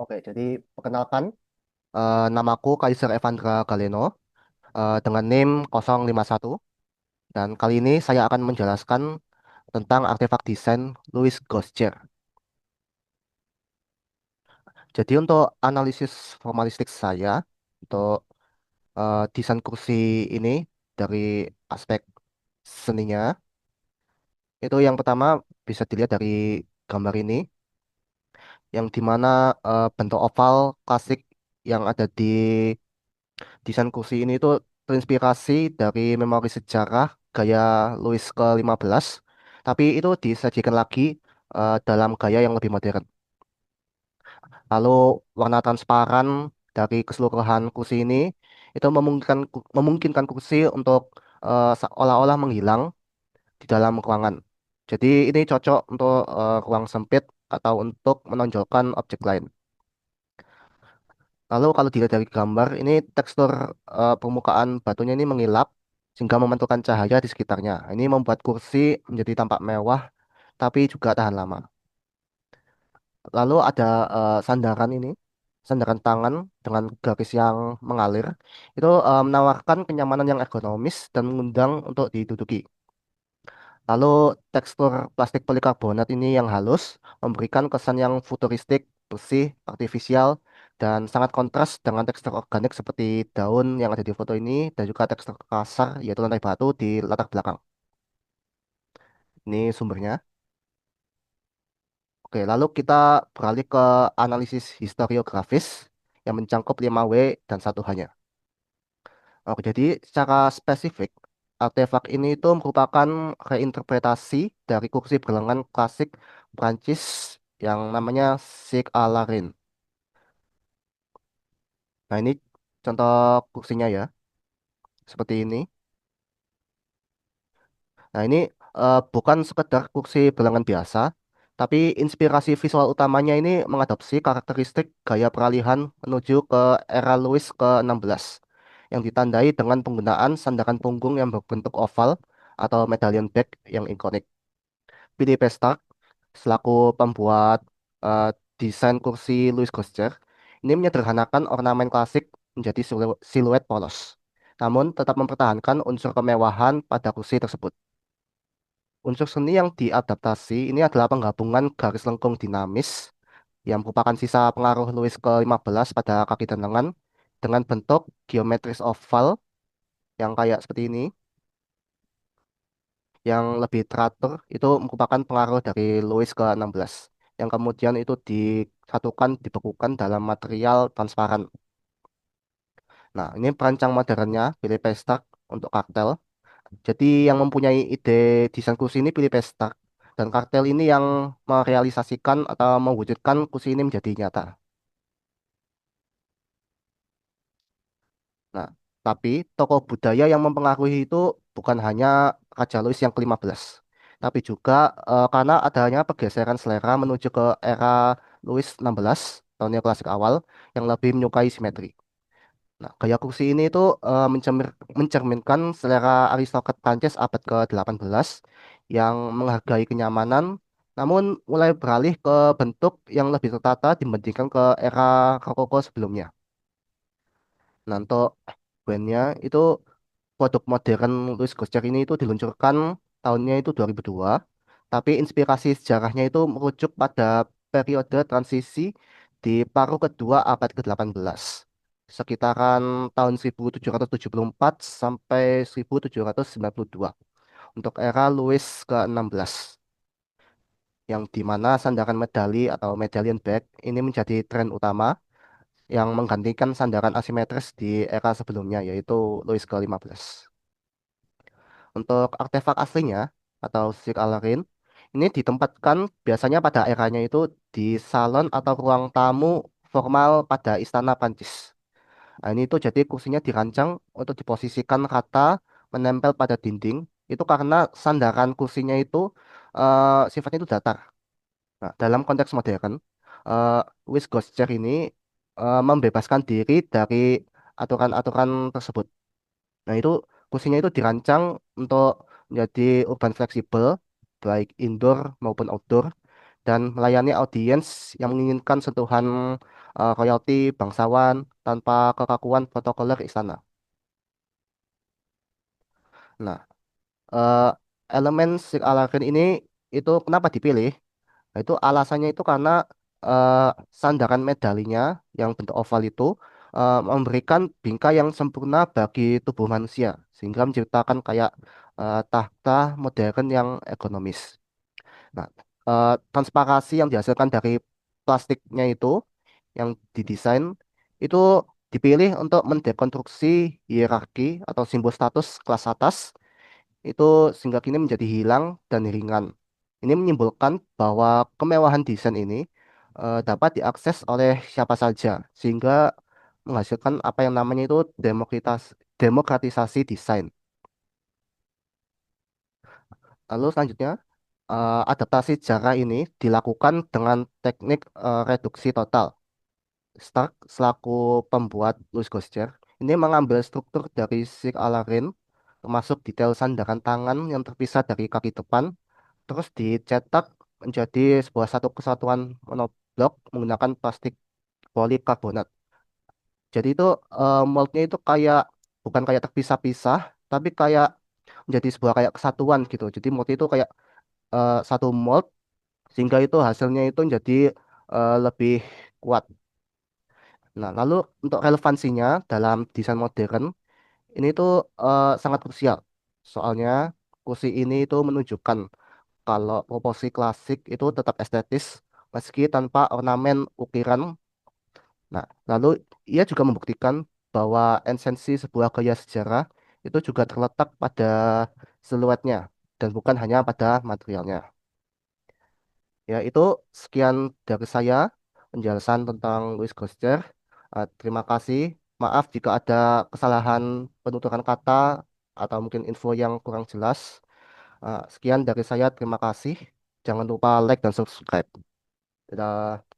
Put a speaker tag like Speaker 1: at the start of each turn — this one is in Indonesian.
Speaker 1: Oke, jadi perkenalkan, namaku Kaiser Evandra Galeno dengan NIM 051 dan kali ini saya akan menjelaskan tentang artefak desain Louis Gosselaer. Jadi untuk analisis formalistik saya untuk desain kursi ini dari aspek seninya itu yang pertama bisa dilihat dari gambar ini yang dimana bentuk oval klasik yang ada di desain kursi ini itu terinspirasi dari memori sejarah gaya Louis ke-15, tapi itu disajikan lagi dalam gaya yang lebih modern. Lalu warna transparan dari keseluruhan kursi ini itu memungkinkan kursi untuk seolah-olah menghilang di dalam ruangan. Jadi ini cocok untuk ruang sempit atau untuk menonjolkan objek lain. Lalu kalau dilihat dari gambar, ini tekstur permukaan batunya ini mengilap sehingga memantulkan cahaya di sekitarnya. Ini membuat kursi menjadi tampak mewah tapi juga tahan lama. Lalu ada sandaran ini, sandaran tangan dengan garis yang mengalir. Itu menawarkan kenyamanan yang ergonomis dan mengundang untuk diduduki. Lalu tekstur plastik polikarbonat ini yang halus memberikan kesan yang futuristik, bersih, artifisial, dan sangat kontras dengan tekstur organik seperti daun yang ada di foto ini dan juga tekstur kasar yaitu lantai batu di latar belakang. Ini sumbernya. Oke, lalu kita beralih ke analisis historiografis yang mencakup 5W dan satu hanya. Oke, jadi secara spesifik, artefak ini itu merupakan reinterpretasi dari kursi berlengan klasik Prancis yang namanya Sig à la Reine. Nah, ini contoh kursinya ya, seperti ini. Nah, ini bukan sekedar kursi berlengan biasa, tapi inspirasi visual utamanya ini mengadopsi karakteristik gaya peralihan menuju ke era Louis ke-16 yang ditandai dengan penggunaan sandaran punggung yang berbentuk oval atau medallion back yang ikonik. Philippe Starck selaku pembuat eh, desain kursi Louis Gosselaer ini menyederhanakan ornamen klasik menjadi siluet polos, namun tetap mempertahankan unsur kemewahan pada kursi tersebut. Unsur seni yang diadaptasi ini adalah penggabungan garis lengkung dinamis yang merupakan sisa pengaruh Louis ke-15 pada kaki dan lengan dengan bentuk geometris oval yang kayak seperti ini, yang lebih teratur itu merupakan pengaruh dari Louis ke-16 yang kemudian itu disatukan, dibekukan dalam material transparan. Nah, ini perancang modernnya Philippe Starck untuk kartel. Jadi yang mempunyai ide desain kursi ini Philippe Starck dan kartel ini yang merealisasikan atau mewujudkan kursi ini menjadi nyata. Nah, tapi tokoh budaya yang mempengaruhi itu bukan hanya Raja Louis yang ke-15, tapi juga karena adanya pergeseran selera menuju ke era Louis 16 tahun neoklasik awal yang lebih menyukai simetri. Nah, gaya kursi ini itu mencerminkan selera aristokrat Prancis abad ke-18 yang menghargai kenyamanan, namun mulai beralih ke bentuk yang lebih tertata dibandingkan ke era Rokoko sebelumnya. Nah, untuk brandnya itu produk modern Louis Gosselaer ini itu diluncurkan tahunnya itu 2002, tapi inspirasi sejarahnya itu merujuk pada periode transisi di paruh kedua abad ke-18, sekitaran tahun 1774 sampai 1792 untuk era Louis ke-16, yang di mana sandaran medali atau medallion bag ini menjadi tren utama yang menggantikan sandaran asimetris di era sebelumnya yaitu Louis ke-15. Untuk artefak aslinya atau Sir Alarin ini ditempatkan biasanya pada eranya itu di salon atau ruang tamu formal pada istana Prancis. Nah, ini tuh jadi kursinya dirancang untuk diposisikan rata menempel pada dinding. Itu karena sandaran kursinya itu sifatnya itu datar. Nah, dalam konteks modern, eh Louis Gosselaer ini membebaskan diri dari aturan-aturan tersebut. Nah, itu kursinya itu dirancang untuk menjadi urban fleksibel, baik indoor maupun outdoor, dan melayani audiens yang menginginkan sentuhan royalti bangsawan tanpa kekakuan protokoler istana. Nah, eh, elemen Sir Aladdin ini itu kenapa dipilih? Nah, itu alasannya itu karena eh, sandaran medalinya yang bentuk oval itu memberikan bingkai yang sempurna bagi tubuh manusia, sehingga menciptakan kayak tahta modern yang ergonomis. Nah, transparansi yang dihasilkan dari plastiknya itu yang didesain itu dipilih untuk mendekonstruksi hierarki atau simbol status kelas atas itu sehingga kini menjadi hilang dan ringan. Ini menyimpulkan bahwa kemewahan desain ini dapat diakses oleh siapa saja, sehingga menghasilkan apa yang namanya itu demokratisasi desain. Lalu selanjutnya, adaptasi cara ini dilakukan dengan teknik reduksi total. Stark selaku pembuat Louis Gossett ini mengambil struktur dari Sir Alarin, termasuk detail sandaran tangan yang terpisah dari kaki depan, terus dicetak menjadi sebuah satu kesatuan monoblok menggunakan plastik polikarbonat. Jadi itu moldnya itu kayak bukan kayak terpisah-pisah, tapi kayak menjadi sebuah kayak kesatuan gitu. Jadi mold itu kayak satu mold sehingga itu hasilnya itu menjadi lebih kuat. Nah, lalu untuk relevansinya dalam desain modern ini tuh sangat krusial. Soalnya kursi ini itu menunjukkan kalau proporsi klasik itu tetap estetis meski tanpa ornamen ukiran. Nah, lalu ia juga membuktikan bahwa esensi sebuah gaya sejarah itu juga terletak pada siluetnya dan bukan hanya pada materialnya. Ya, itu sekian dari saya penjelasan tentang Louis Gossett. Terima kasih. Maaf jika ada kesalahan penuturan kata atau mungkin info yang kurang jelas. Sekian dari saya. Terima kasih. Jangan lupa like dan subscribe. Dadah.